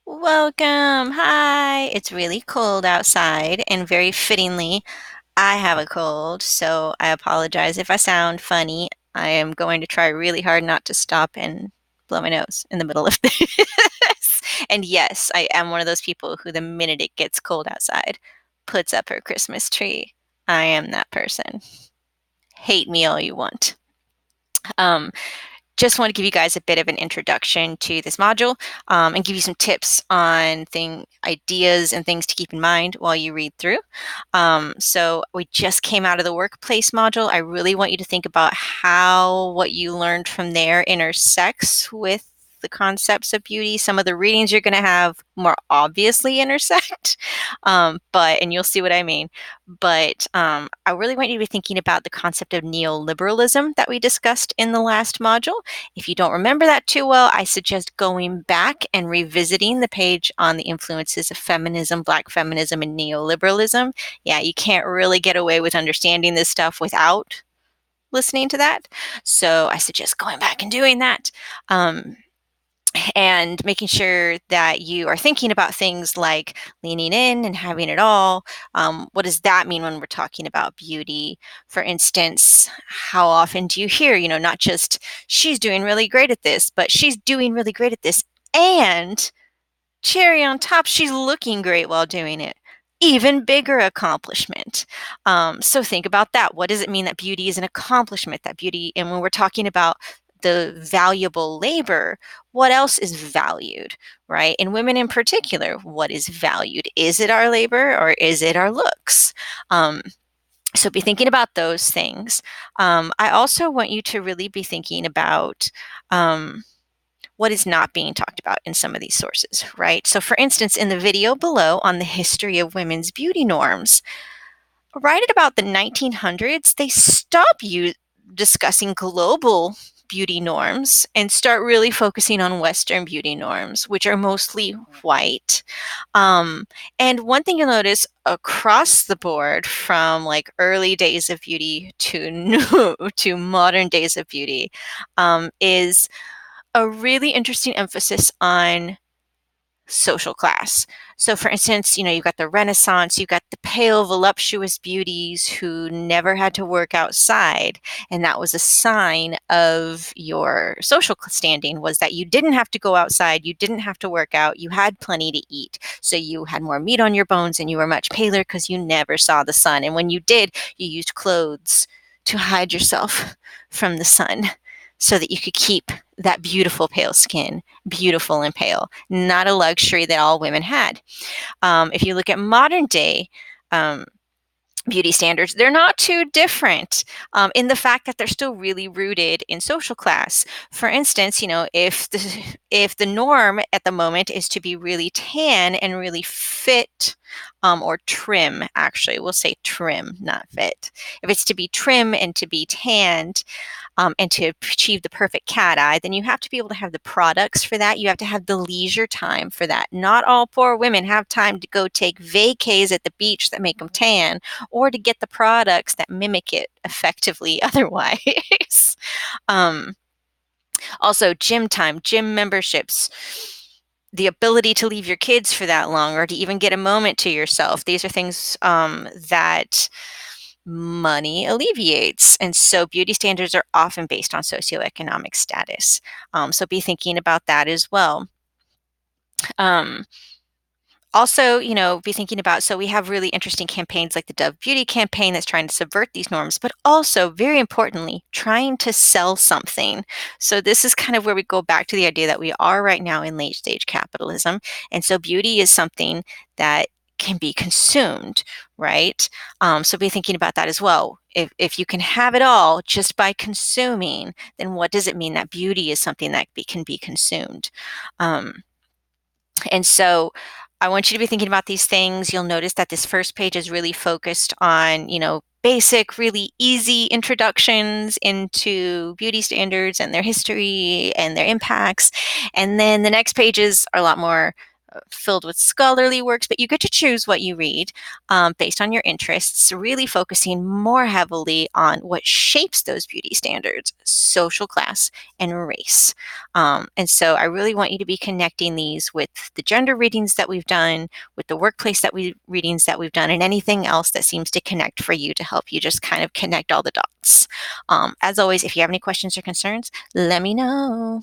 Welcome. Hi. It's really cold outside, and very fittingly, I have a cold, so I apologize if I sound funny. I am going to try really hard not to stop and blow my nose in the middle of this. And yes, I am one of those people who, the minute it gets cold outside, puts up her Christmas tree. I am that person. Hate me all you want. Um, just want to give you guys a bit of an introduction to this module and give you some tips on ideas and things to keep in mind while you read through. So we just came out of the workplace module. I really want you to think about how what you learned from there intersects with the concepts of beauty. Some of the readings you're going to have more obviously intersect, and you'll see what I mean. But I really want you to be thinking about the concept of neoliberalism that we discussed in the last module. If you don't remember that too well, I suggest going back and revisiting the page on the influences of feminism, Black feminism, and neoliberalism. Yeah, you can't really get away with understanding this stuff without listening to that. So I suggest going back and doing that. And making sure that you are thinking about things like leaning in and having it all. What does that mean when we're talking about beauty? For instance, how often do you hear, not just she's doing really great at this, but she's doing really great at this, and cherry on top, she's looking great while doing it. Even bigger accomplishment. So think about that. What does it mean that beauty is an accomplishment? That beauty, and when we're talking about the valuable labor, what else is valued, right? And women in particular, what is valued? Is it our labor or is it our looks? So be thinking about those things. I also want you to really be thinking about what is not being talked about in some of these sources, right? So, for instance, in the video below on the history of women's beauty norms, right at about the 1900s, they stop discussing global beauty norms and start really focusing on Western beauty norms, which are mostly white. And one thing you'll notice across the board, from like early days of beauty to new to modern days of beauty, is a really interesting emphasis on social class. So, for instance, you've got the Renaissance, you've got the pale, voluptuous beauties who never had to work outside. And that was a sign of your social standing, was that you didn't have to go outside, you didn't have to work out, you had plenty to eat. So you had more meat on your bones and you were much paler because you never saw the sun. And when you did, you used clothes to hide yourself from the sun so that you could keep that beautiful pale skin, beautiful and pale, not a luxury that all women had. If you look at modern day beauty standards, they're not too different in the fact that they're still really rooted in social class. For instance, if the norm at the moment is to be really tan and really fit, or trim, actually, we'll say trim, not fit. If it's to be trim and to be tanned, and to achieve the perfect cat eye, then you have to be able to have the products for that. You have to have the leisure time for that. Not all poor women have time to go take vacays at the beach that make them tan, or to get the products that mimic it effectively otherwise. um, Also, gym time, gym memberships, the ability to leave your kids for that long, or to even get a moment to yourself. These are things that money alleviates. And so beauty standards are often based on socioeconomic status. So be thinking about that as well. Um, Also, be thinking about, so we have really interesting campaigns like the Dove Beauty campaign that's trying to subvert these norms, but also, very importantly, trying to sell something. So this is kind of where we go back to the idea that we are right now in late stage capitalism. And so beauty is something that can be consumed, right? So be thinking about that as well. If you can have it all just by consuming, then what does it mean that beauty is something that can be consumed? And so I want you to be thinking about these things. You'll notice that this first page is really focused on, basic, really easy introductions into beauty standards and their history and their impacts. And then the next pages are a lot more filled with scholarly works, but you get to choose what you read based on your interests, really focusing more heavily on what shapes those beauty standards: social class and race. And so I really want you to be connecting these with the gender readings that we've done, with the workplace readings that we've done, and anything else that seems to connect for you to help you just kind of connect all the dots. As always, if you have any questions or concerns, let me know.